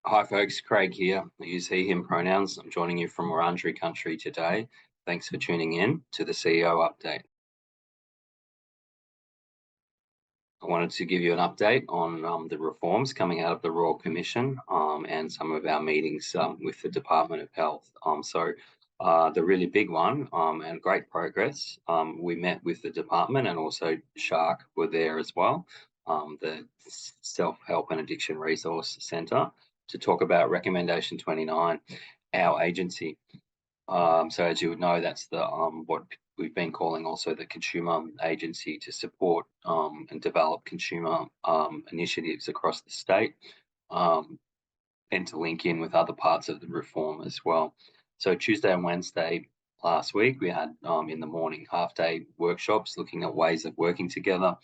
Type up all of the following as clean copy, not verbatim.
Hi folks, Craig here. I use he, him pronouns. I'm joining you from Wurundjeri country today. Thanks for tuning in to the CEO update. I wanted to give you an update on the reforms coming out of the Royal Commission and some of our meetings with the Department of Health. The really big one and great progress, we met with the department and also Shark were there as well, the Self-Help and Addiction Resource Centre, to talk about Recommendation 29, our agency. So as you would know, that's the what we've been calling also the consumer agency to support and develop consumer initiatives across the state um, and to link in with other parts of the reform as well. So Tuesday and Wednesday last week, we had in the morning half-day workshops looking at ways of working together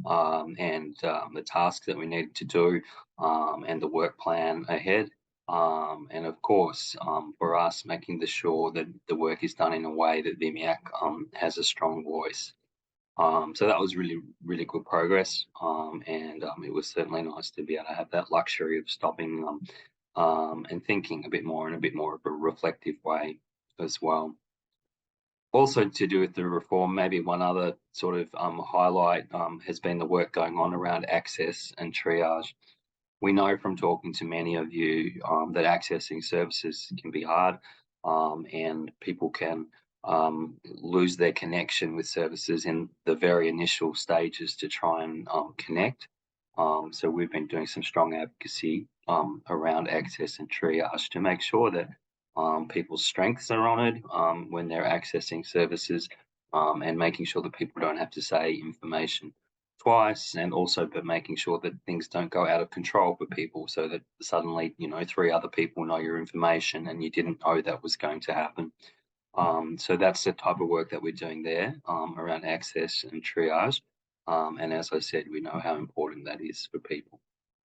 and the tasks that we needed to do and the work plan ahead. And of course, for us, making sure that the work is done in a way that VMIAC has a strong voice. So that was really, really good progress. And it was certainly nice to be able to have that luxury of stopping and thinking a bit more in a bit more of a reflective way as well. Also to do with the reform, maybe one other sort of highlight has been the work going on around access and triage. We know from talking to many of you that accessing services can be hard and people can lose their connection with services in the very initial stages to try and connect. So we've been doing some strong advocacy around access and triage to make sure that people's strengths are honoured when they're accessing services and making sure that people don't have to say information twice, and also but making sure that things don't go out of control for people so that suddenly three other people know your information and you didn't know that was going to happen. So that's the type of work that we're doing there around access and triage, and as I said, we know how important that is for people.